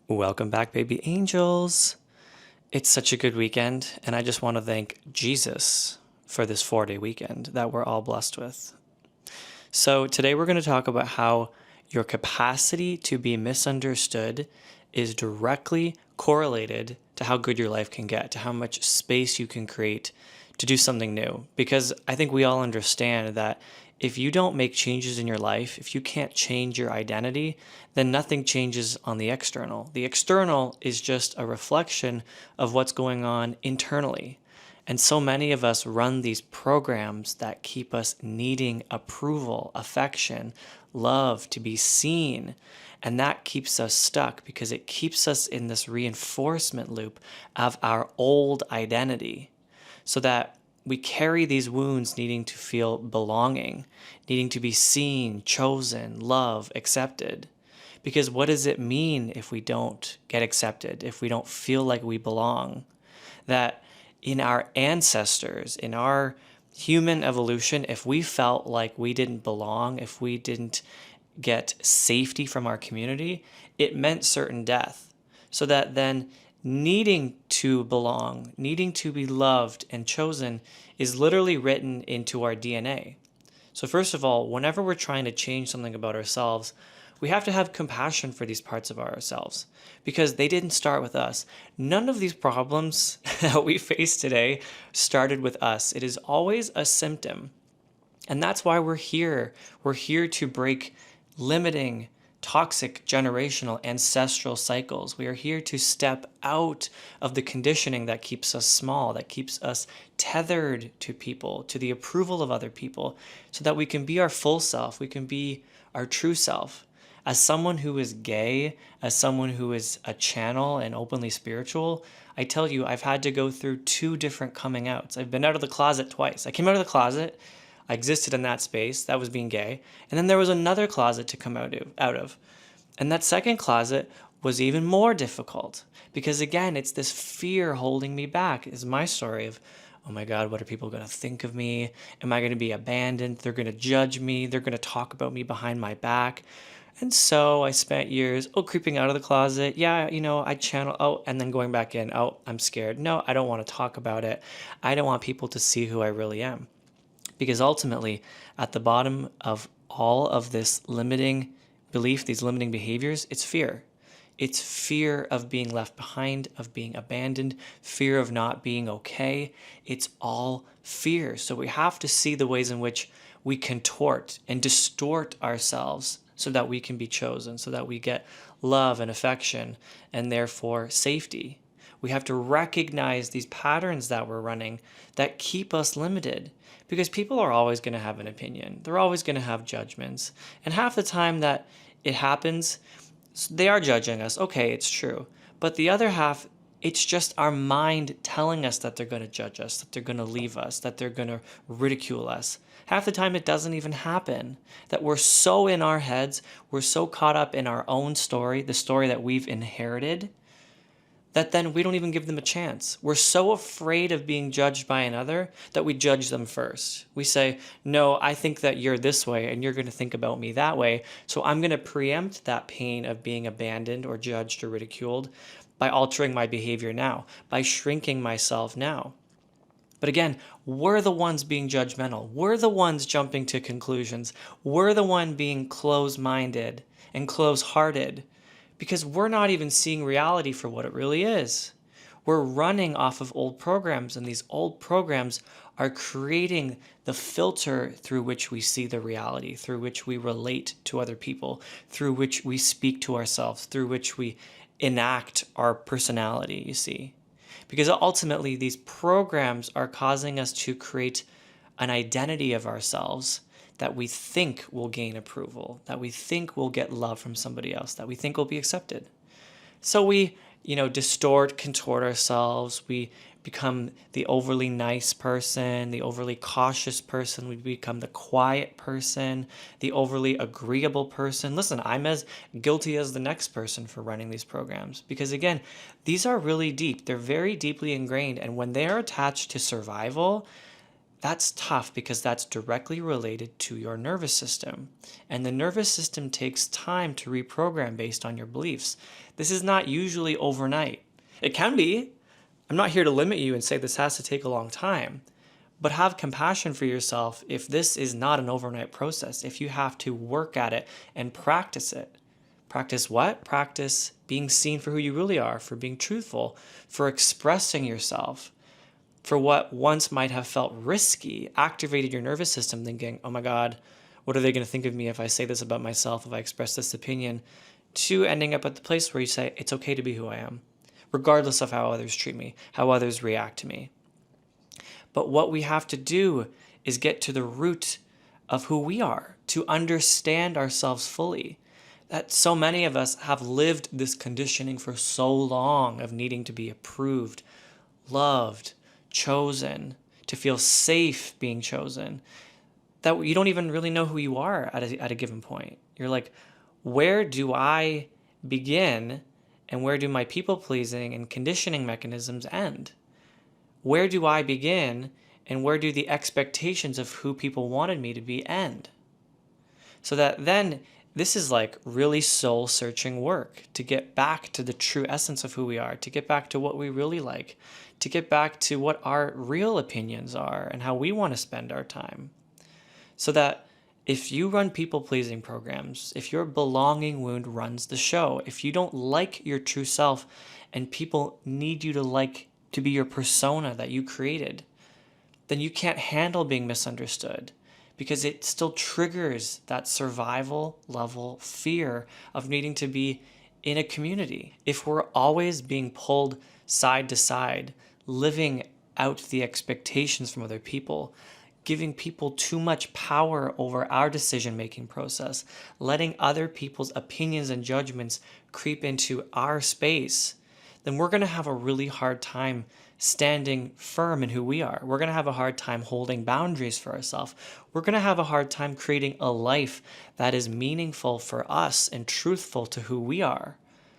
Welcome back, baby angels. It's such a good weekend, and I just want to thank Jesus for this 4-day weekend that we're all blessed with. So, today we're going to talk about how your capacity to be misunderstood is directly correlated to how good your life can get, to how much space you can create to do something new. Because I think we all understand that if you don't make changes in your life, if you can't change your identity, then nothing changes on the external. The external is just a reflection of what's going on internally. And so many of us run these programs that keep us needing approval, affection, love, to be seen. And that keeps us stuck because it keeps us in this reinforcement loop of our old identity, so that we carry these wounds needing to feel belonging, needing to be seen, chosen, loved, accepted. Because what does it mean if we don't get accepted, if we don't feel like we belong? That in our ancestors, in our human evolution, if we felt like we didn't belong, if we didn't get safety from our community, it meant certain death. So that then needing to belong, needing to be loved and chosen is literally written into our DNA. So first of all, whenever we're trying to change something about ourselves, we have to have compassion for these parts of ourselves because they didn't start with us. None of these problems that we face today started with us. It is always a symptom. And that's why we're here. We're here to break limiting, toxic, generational, ancestral cycles. We are here to step out of the conditioning that keeps us small, that keeps us tethered to people, to the approval of other people, so that we can be our full self, we can be our true self. As someone who is gay, as someone who is a channel and openly spiritual, I tell you, I've had to go through 2 different coming outs. I've been out of the closet twice. I came out of the closet, I existed in that space, that was being gay, and then there was another closet to come out of. And that second closet was even more difficult because, again, it's this fear holding me back. Is my story of, oh my God, what are people going to think of me? Am I going to be abandoned? They're going to judge me. They're going to talk about me behind my back. And so I spent years, creeping out of the closet. Yeah, I channel, and then going back in. Oh, I'm scared. No, I don't want to talk about it. I don't want people to see who I really am. Because ultimately, at the bottom of all of this limiting belief, these limiting behaviors, it's fear. It's fear of being left behind, of being abandoned, fear of not being okay. It's all fear. So we have to see the ways in which we contort and distort ourselves so that we can be chosen, so that we get love and affection and therefore safety. We have to recognize these patterns that we're running that keep us limited, because people are always going to have an opinion. They're always going to have judgments. And half the time that it happens, they are judging us. Okay, it's true. But the other half, it's just our mind telling us that they're going to judge us, that they're going to leave us, that they're going to ridicule us. Half the time it doesn't even happen. That we're so in our heads, we're so caught up in our own story, the story that we've inherited, that then we don't even give them a chance. We're so afraid of being judged by another that we judge them first. We say, no, I think that you're this way and you're going to think about me that way. So I'm going to preempt that pain of being abandoned or judged or ridiculed by altering my behavior now, by shrinking myself now. But again, we're the ones being judgmental. We're the ones jumping to conclusions. We're the one being closed-minded and close-hearted, because we're not even seeing reality for what it really is. We're running off of old programs, and these old programs are creating the filter through which we see the reality, through which we relate to other people, through which we speak to ourselves, through which we enact our personality, you see. Because ultimately, these programs are causing us to create an identity of ourselves that we think will gain approval, that we think will get love from somebody else, that we think will be accepted. So we, distort, contort ourselves. We become the overly nice person, the overly cautious person. We become the quiet person, the overly agreeable person. Listen, I'm as guilty as the next person for running these programs because, again, these are really deep. They're very deeply ingrained. And when they are attached to survival, That's tough because that's directly related to your nervous system. And the nervous system takes time to reprogram based on your beliefs. This is not usually overnight. It can be. I'm not here to limit you and say this has to take a long time. But have compassion for yourself if this is not an overnight process, if you have to work at it and practice it. Practice what? Practice being seen for who you really are, for being truthful, for expressing yourself, for what once might have felt risky, activated your nervous system thinking, oh my God, what are they going to think of me if I say this about myself, if I express this opinion, to ending up at the place where you say, it's okay to be who I am, regardless of how others treat me, how others react to me. But what we have to do is get to the root of who we are, to understand ourselves fully. That so many of us have lived this conditioning for so long of needing to be approved, loved, chosen, to feel safe being chosen, that you don't even really know who you are at a given point. You're like, where do I begin and where do my people pleasing and conditioning mechanisms end? Where do I begin and where do the expectations of who people wanted me to be end? So that then this is like really soul searching work to get back to the true essence of who we are, to get back to what we really like, to get back to what our real opinions are and how we want to spend our time. So that if you run people pleasing programs, if your belonging wound runs the show, if you don't like your true self and people need you to be your persona that you created, then you can't handle being misunderstood because it still triggers that survival level fear of needing to be in a community. If we're always being pulled side to side, living out the expectations from other people, giving people too much power over our decision-making process, letting other people's opinions and judgments creep into our space, then we're going to have a really hard time standing firm in who we are. We're going to have a hard time holding boundaries for ourselves. We're going to have a hard time creating a life that is meaningful for us and truthful to who we are.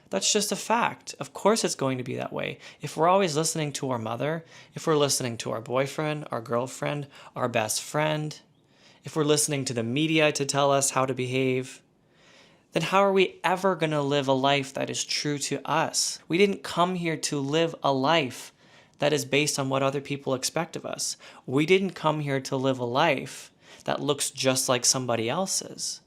That's just a fact. Of course it's going to be that way. If we're always listening to our mother, if we're listening to our boyfriend, our girlfriend, our best friend, if we're listening to the media to tell us how to behave, then how are we ever going to live a life that is true to us? We didn't come here to live a life that is based on what other people expect of us. We didn't come here to live a life that looks just like somebody else's.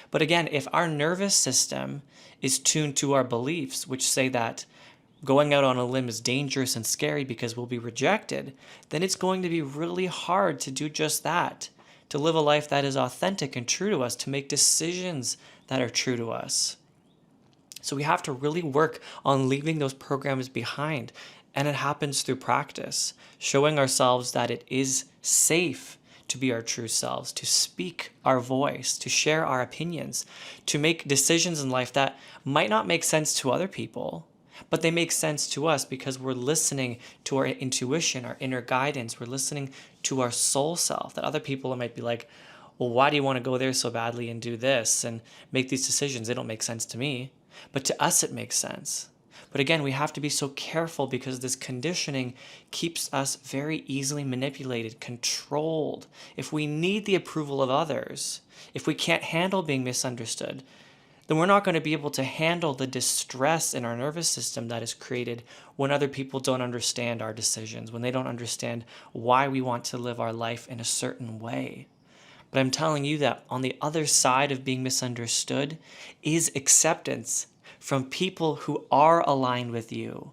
But again, if our nervous system is tuned to our beliefs, which say that going out on a limb is dangerous and scary because we'll be rejected, then it's going to be really hard to do just that, to live a life that is authentic and true to us, to make decisions that are true to us. So we have to really work on leaving those programs behind. And it happens through practice, showing ourselves that it is safe to be our true selves, to speak our voice, to share our opinions, to make decisions in life that might not make sense to other people, but they make sense to us because we're listening to our intuition, our inner guidance. We're listening to our soul self. That other people might be like, well, why do you want to go there so badly and do this and make these decisions? They don't make sense to me. But to us, it makes sense. But again, we have to be so careful because this conditioning keeps us very easily manipulated, controlled. If we need the approval of others, if we can't handle being misunderstood, then we're not going to be able to handle the distress in our nervous system that is created when other people don't understand our decisions, when they don't understand why we want to live our life in a certain way. But I'm telling you that on the other side of being misunderstood is acceptance from people who are aligned with you.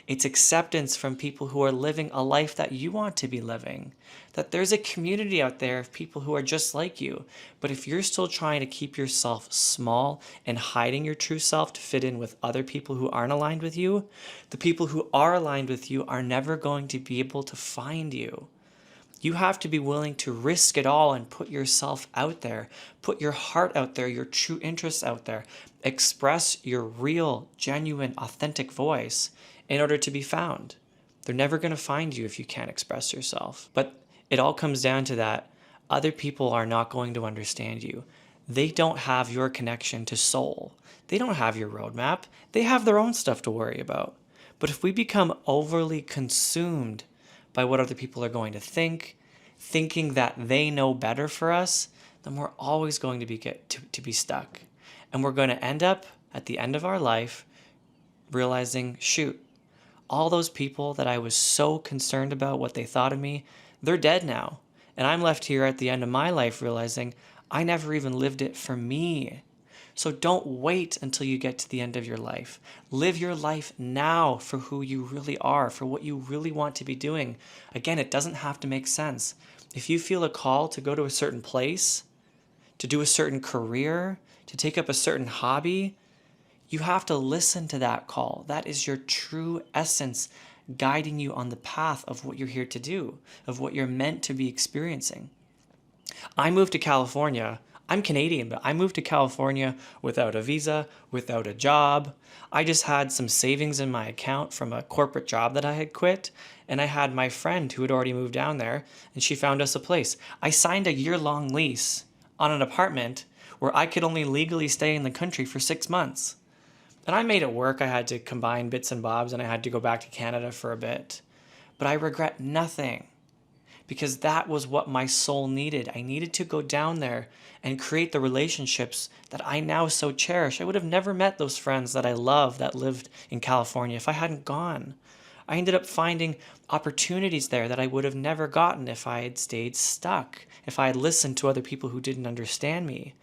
It's acceptance from people who are living a life that you want to be living. That there's a community out there of people who are just like you. But if you're still trying to keep yourself small and hiding your true self to fit in with other people who aren't aligned with you, the people who are aligned with you are never going to be able to find you. You have to be willing to risk it all and put yourself out there, put your heart out there, your true interests out there, express your real, genuine, authentic voice in order to be found. They're never going to find you if you can't express yourself. But it all comes down to that other people are not going to understand you. They don't have your connection to soul. They don't have your roadmap. They have their own stuff to worry about. But if we become overly consumed by what other people are going to think, thinking that they know better for us, then we're always going to be stuck. And we're going to end up at the end of our life realizing, shoot, all those people that I was so concerned about what they thought of me, they're dead now. And I'm left here at the end of my life realizing I never even lived it for me. So don't wait until you get to the end of your life. Live your life now for who you really are, for what you really want to be doing. Again, it doesn't have to make sense. If you feel a call to go to a certain place, to do a certain career, to take up a certain hobby, you have to listen to that call. That is your true essence guiding you on the path of what you're here to do, of what you're meant to be experiencing. I moved to California. I'm Canadian, but I moved to California without a visa, without a job. I just had some savings in my account from a corporate job that I had quit. And I had my friend who had already moved down there, and she found us a place. I signed a year-long lease on an apartment where I could only legally stay in the country for 6 months. And I made it work. I had to combine bits and bobs, and I had to go back to Canada for a bit. But I regret nothing, because that was what my soul needed. I needed to go down there and create the relationships that I now so cherish. I would have never met those friends that I love that lived in California if I hadn't gone. I ended up finding opportunities there that I would have never gotten if I had stayed stuck, if I had listened to other people who didn't understand me.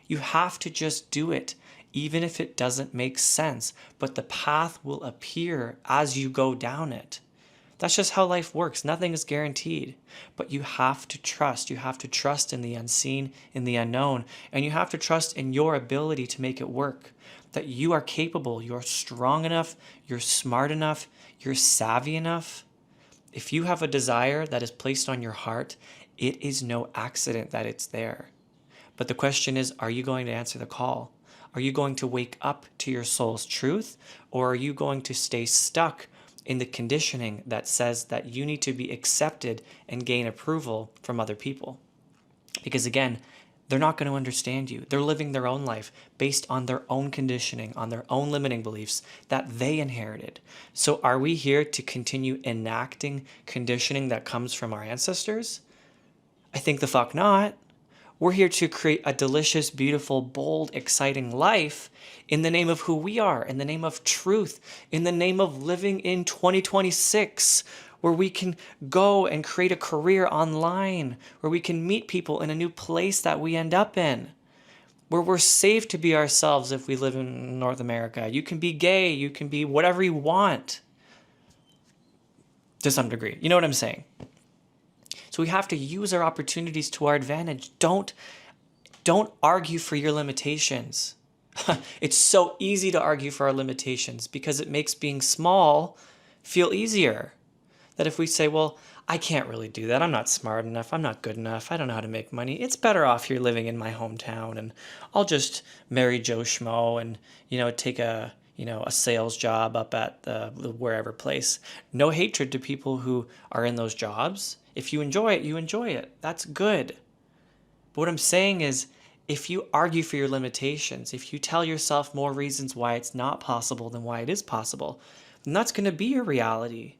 You have to just do it, even if it doesn't make sense, but the path will appear as you go down it. That's just how life works. Nothing is guaranteed, but you have to trust. You have to trust in the unseen, in the unknown, and you have to trust in your ability to make it work, that you are capable, you're strong enough, you're smart enough, you're savvy enough. If you have a desire that is placed on your heart, it is no accident that it's there. But the question is, are you going to answer the call? Are you going to wake up to your soul's truth, or are you going to stay stuck in the conditioning that says that you need to be accepted and gain approval from other people? Because again, they're not going to understand you. They're living their own life based on their own conditioning, on their own limiting beliefs that they inherited. So are we here to continue enacting conditioning that comes from our ancestors? I think the fuck not. We're here to create a delicious, beautiful, bold, exciting life in the name of who we are, in the name of truth, in the name of living in 2026, where we can go and create a career online, where we can meet people in a new place that we end up in, where we're safe to be ourselves if we live in North America. You can be gay, you can be whatever you want, to some degree. You know what I'm saying? So we have to use our opportunities to our advantage. Don't argue for your limitations. It's so easy to argue for our limitations because it makes being small feel easier. That if we say, well, I can't really do that. I'm not smart enough. I'm not good enough. I don't know how to make money. It's better off here living in my hometown, and I'll just marry Joe Schmo and, take a sales job up at the wherever place. No hatred to people who are in those jobs. If you enjoy it, you enjoy it. That's good. But what I'm saying is, if you argue for your limitations, if you tell yourself more reasons why it's not possible than why it is possible, then that's going to be your reality.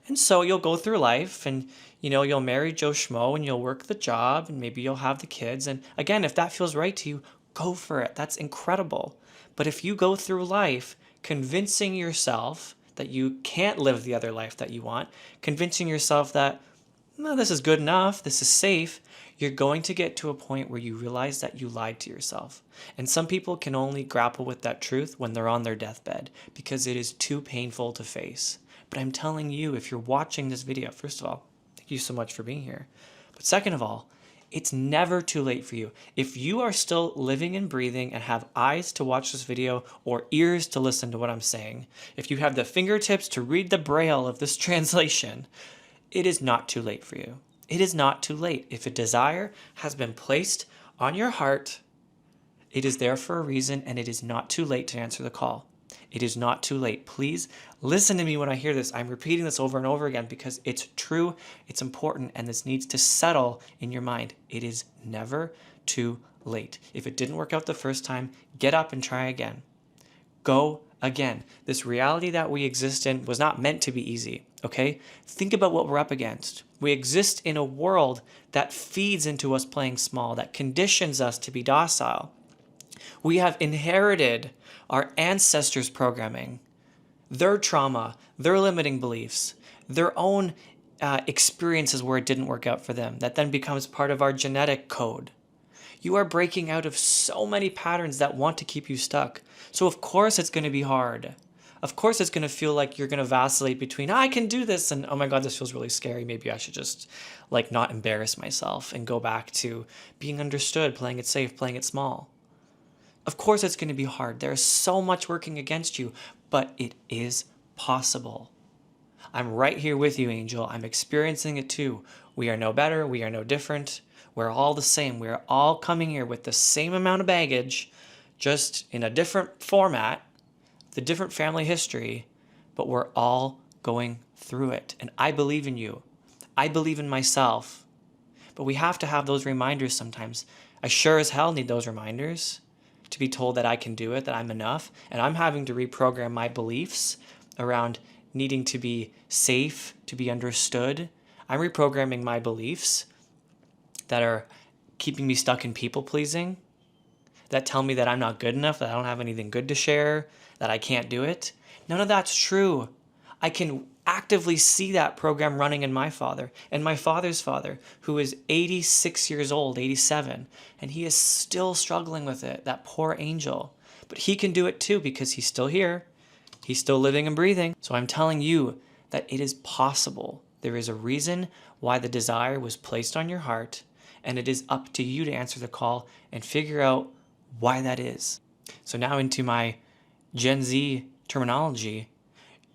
And so you'll go through life and, you'll marry Joe Schmo and you'll work the job and maybe you'll have the kids. And again, if that feels right to you, go for it. That's incredible. But if you go through life convincing yourself that you can't live the other life that you want, convincing yourself that, no, this is good enough, this is safe, you're going to get to a point where you realize that you lied to yourself. And some people can only grapple with that truth when they're on their deathbed because it is too painful to face. But I'm telling you, if you're watching this video, first of all, thank you so much for being here. But second of all, it's never too late for you. If you are still living and breathing and have eyes to watch this video or ears to listen to what I'm saying, if you have the fingertips to read the braille of this translation, it is not too late for you. It is not too late. If a desire has been placed on your heart, it is there for a reason, and it is not too late to answer the call. It is not too late. Please listen to me when I hear this. I'm repeating this over and over again because it's true, it's important, and this needs to settle in your mind. It is never too late. If it didn't work out the first time, get up and try again. Go Again, this reality that we exist in was not meant to be easy, okay? Think about what we're up against. We exist in a world that feeds into us playing small, that conditions us to be docile. We have inherited our ancestors' programming, their trauma, their limiting beliefs, their own experiences where it didn't work out for them, that then becomes part of our genetic code. You are breaking out of so many patterns that want to keep you stuck. So of course it's going to be hard. Of course it's going to feel like you're going to vacillate between, I can do this, and oh my God, this feels really scary. Maybe I should just like not embarrass myself and go back to being understood, playing it safe, playing it small. Of course it's going to be hard. There's so much working against you, but it is possible. I'm right here with you, Angel. I'm experiencing it too. We are no better. We are no different. We're all the same. We're all coming here with the same amount of baggage, just in a different format, the different family history, but we're all going through it. And I believe in you. I believe in myself. But we have to have those reminders sometimes. I sure as hell need those reminders to be told that I can do it, that I'm enough. And I'm having to reprogram my beliefs around needing to be safe, to be understood. I'm reprogramming my beliefs that are keeping me stuck in people pleasing, that tell me that I'm not good enough, that I don't have anything good to share, that I can't do it. None of that's true. I can actively see that program running in my father and my father's father, who is 86 years old, 87, and he is still struggling with it, that poor angel. But he can do it too because he's still here. He's still living and breathing. So I'm telling you that it is possible. There is a reason why the desire was placed on your heart, and it is up to you to answer the call and figure out why that is. So now into my Gen Z terminology.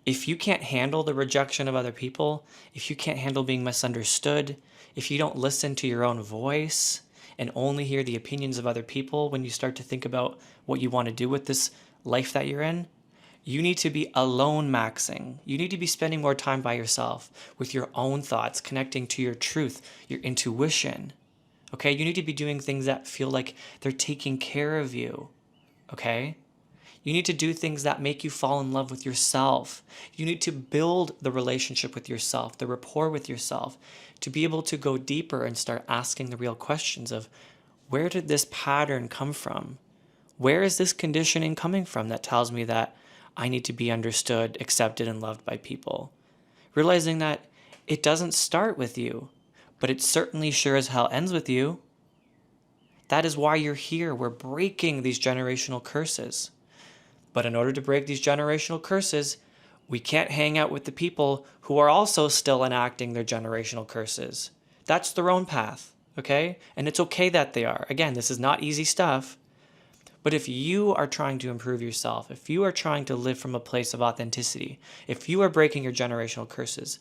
If you can't handle the rejection of other people, if you can't handle being misunderstood, if you don't listen to your own voice and only hear the opinions of other people when you start to think about what you want to do with this life that you're in, you need to be alone maxing. You need to be spending more time by yourself with your own thoughts, connecting to your truth, your intuition. Okay? You need to be doing things that feel like they're taking care of you. Okay? You need to do things that make you fall in love with yourself. You need to build the relationship with yourself, the rapport with yourself, to be able to go deeper and start asking the real questions of, where did this pattern come from? Where is this conditioning coming from that tells me that I need to be understood, accepted, and loved by people? Realizing that it doesn't start with you, but it certainly sure as hell ends with you. That is why you're here. We're breaking these generational curses. But in order to break these generational curses, we can't hang out with the people who are also still enacting their generational curses. That's their own path, okay? And it's okay that they are. Again, this is not easy stuff. But if you are trying to improve yourself, if you are trying to live from a place of authenticity, if you are breaking your generational curses,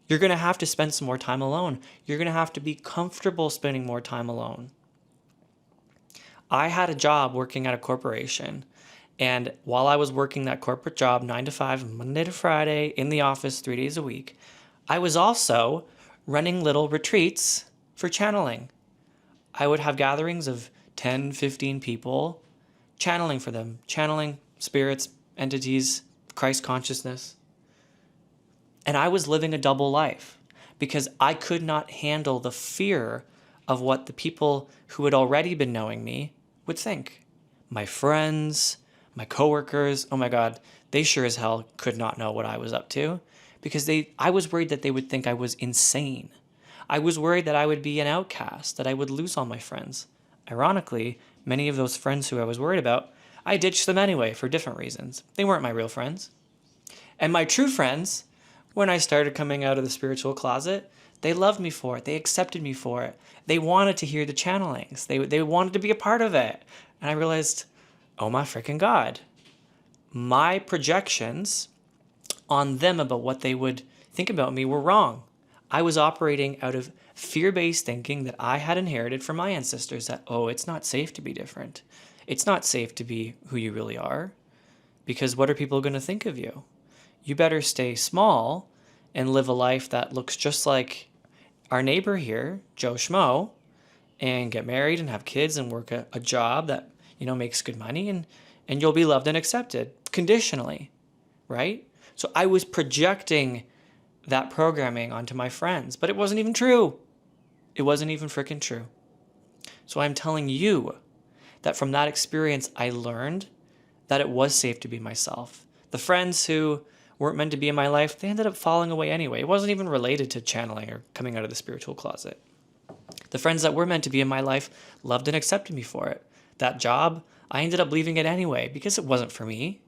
you're going to have to spend some more time alone. You're going to have to be comfortable spending more time alone. I had a job working at a corporation. And while I was working that corporate job, 9 to 5, Monday to Friday, in the office 3 days a week, I was also running little retreats for channeling. I would have gatherings of 10, 15 people, channeling for them, channeling spirits, entities, Christ consciousness. And I was living a double life because I could not handle the fear of what the people who had already been knowing me would think. My friends, my coworkers, oh my God, they sure as hell could not know what I was up to because I was worried that they would think I was insane. I was worried that I would be an outcast, that I would lose all my friends. Ironically, many of those friends who I was worried about, I ditched them anyway for different reasons. They weren't my real friends. And my true friends, when I started coming out of the spiritual closet, they loved me for it. They accepted me for it. They wanted to hear the channelings. They wanted to be a part of it. And I realized, oh my freaking God, my projections on them about what they would think about me were wrong. I was operating out of fear-based thinking that I had inherited from my ancestors that, oh, it's not safe to be different. It's not safe to be who you really are because what are people going to think of you? You better stay small and live a life that looks just like our neighbor here, Joe Schmo, and get married and have kids and work a job that, makes good money and you'll be loved and accepted. conditionally, right? So I was projecting that programming onto my friends, but it wasn't even true. It wasn't even freaking true. So I'm telling you that from that experience, I learned that it was safe to be myself. The friends who weren't meant to be in my life, they ended up falling away anyway. It wasn't even related to channeling or coming out of the spiritual closet. The friends that were meant to be in my life loved and accepted me for it. That job, I ended up leaving it anyway because it wasn't for me.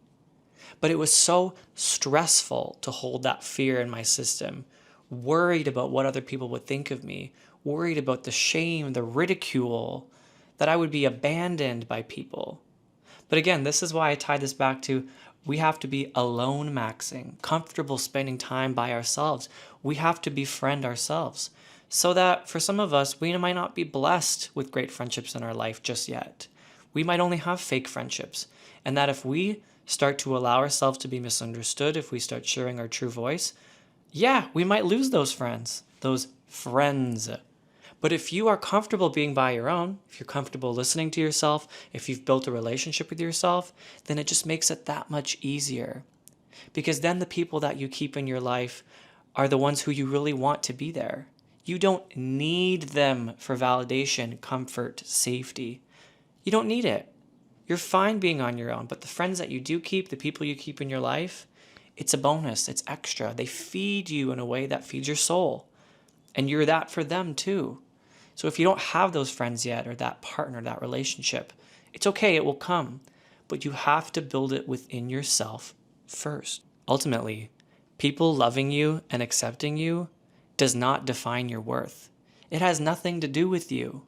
But it was so stressful to hold that fear in my system, worried about what other people would think of me, worried about the shame, the ridicule, that I would be abandoned by people. But again, this is why I tie this back to we have to be alone maxing, comfortable spending time by ourselves. We have to befriend ourselves so that for some of us, we might not be blessed with great friendships in our life just yet. We might only have fake friendships. And that if we start to allow ourselves to be misunderstood, if we start sharing our true voice, yeah, we might lose those friends. But if you are comfortable being by your own, if you're comfortable listening to yourself, if you've built a relationship with yourself, then it just makes it that much easier. Because then the people that you keep in your life are the ones who you really want to be there. You don't need them for validation, comfort, safety. You don't need it. You're fine being on your own, but the friends that you do keep, the people you keep in your life, it's a bonus, it's extra. They feed you in a way that feeds your soul. And you're that for them too. So if you don't have those friends yet, or that partner, that relationship, it's okay, it will come. But you have to build it within yourself first. Ultimately, people loving you and accepting you does not define your worth. It has nothing to do with you.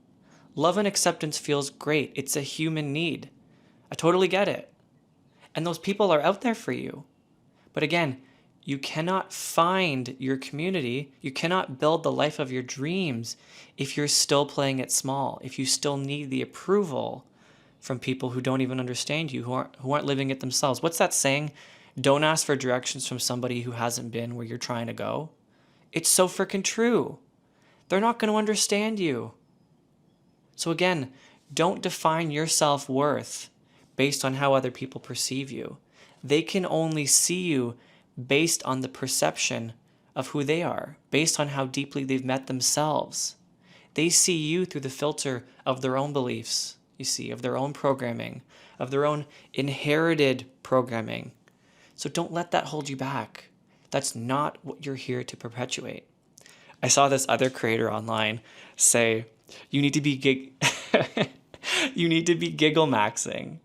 Love and acceptance feels great. It's a human need. I totally get it. And those people are out there for you. But again, you cannot find your community. You cannot build the life of your dreams if you're still playing it small, if you still need the approval from people who don't even understand you, who aren't living it themselves. What's that saying? Don't ask for directions from somebody who hasn't been where you're trying to go. It's so freaking true. They're not going to understand you. So again, don't define your self-worth based on how other people perceive you. They can only see you based on the perception of who they are, based on how deeply they've met themselves. They see you through the filter of their own beliefs, you see, of their own programming, of their own inherited programming. So don't let that hold you back. That's not what you're here to perpetuate. I saw this other creator online say, you need to be giggle maxing.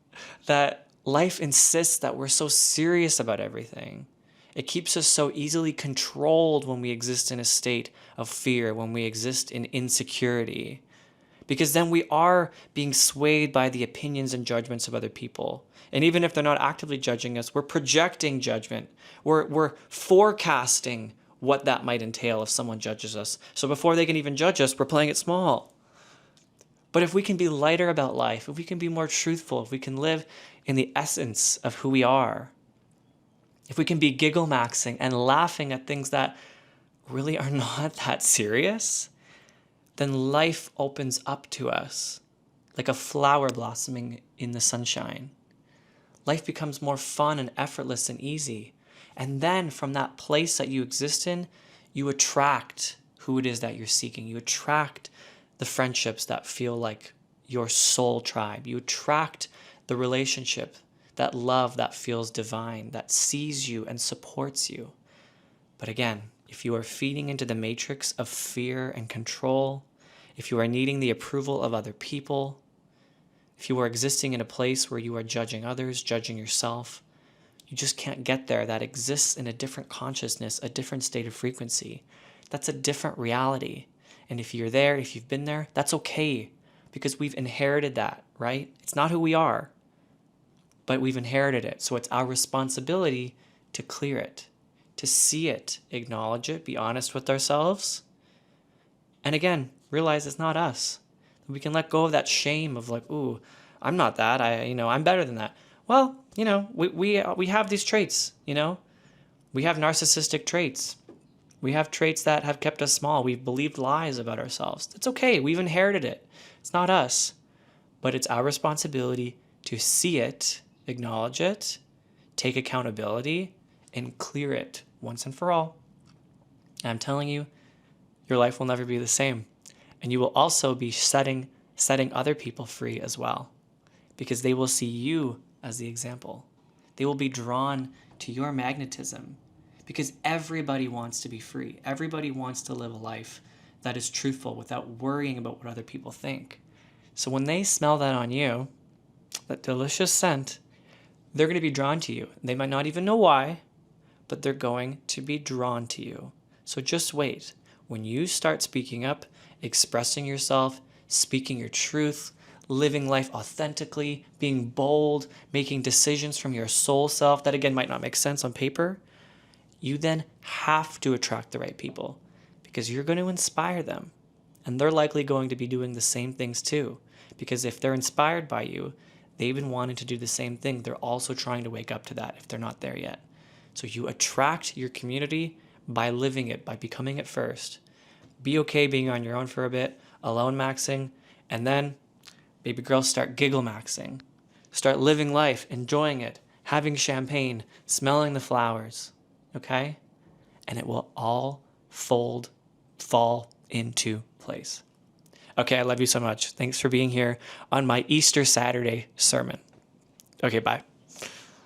That life insists that we're so serious about everything. It keeps us so easily controlled when we exist in a state of fear, when we exist in insecurity. Because then we are being swayed by the opinions and judgments of other people. And even if they're not actively judging us, we're projecting judgment. We're forecasting what that might entail if someone judges us. So before they can even judge us, we're playing it small. But if we can be lighter about life, if we can be more truthful, if we can live in the essence of who we are, if we can be giggle maxing and laughing at things that really are not that serious, then life opens up to us like a flower blossoming in the sunshine. Life becomes more fun and effortless and easy. And then from that place that you exist in, you attract who it is that you're seeking. You attract the friendships that feel like your soul tribe. You attract the relationship, that love that feels divine, that sees you and supports you. But again, if you are feeding into the matrix of fear and control, if you are needing the approval of other people, if you are existing in a place where you are judging others, judging yourself, you just can't get there. That exists in a different consciousness, a different state of frequency. That's a different reality. And if you're there, if you've been there, that's okay, because we've inherited that, right? It's not who we are, but we've inherited it. So it's our responsibility to clear it, to see it, acknowledge it, be honest with ourselves. And again, realize it's not us. We can let go of that shame of like, ooh, I'm not that. I'm better than that. Well, we have these traits, we have narcissistic traits. We have traits that have kept us small. We've believed lies about ourselves. It's okay. We've inherited it. It's not us, but it's our responsibility to see it, acknowledge it, take accountability, and clear it once and for all. And I'm telling you, your life will never be the same. And you will also be setting other people free as well, because they will see you as the example. They will be drawn to your magnetism, because everybody wants to be free. Everybody wants to live a life that is truthful without worrying about what other people think. So when they smell that on you, that delicious scent, they're going to be drawn to you. They might not even know why, but they're going to be drawn to you. So just wait. When you start speaking up, expressing yourself, speaking your truth, living life authentically, being bold, making decisions from your soul self that again might not make sense on paper, you then have to attract the right people, because you're going to inspire them. And they're likely going to be doing the same things too, because if they're inspired by you, they've been wanting to do the same thing. They're also trying to wake up to that if they're not there yet. So you attract your community by living it, by becoming it first. Be okay being on your own for a bit, alone maxing, and then, baby girls, start giggle maxing. Start living life, enjoying it, having champagne, smelling the flowers, okay? And it will all fall into place. Okay, I love you so much. Thanks for being here on my Easter Saturday sermon. Okay, bye.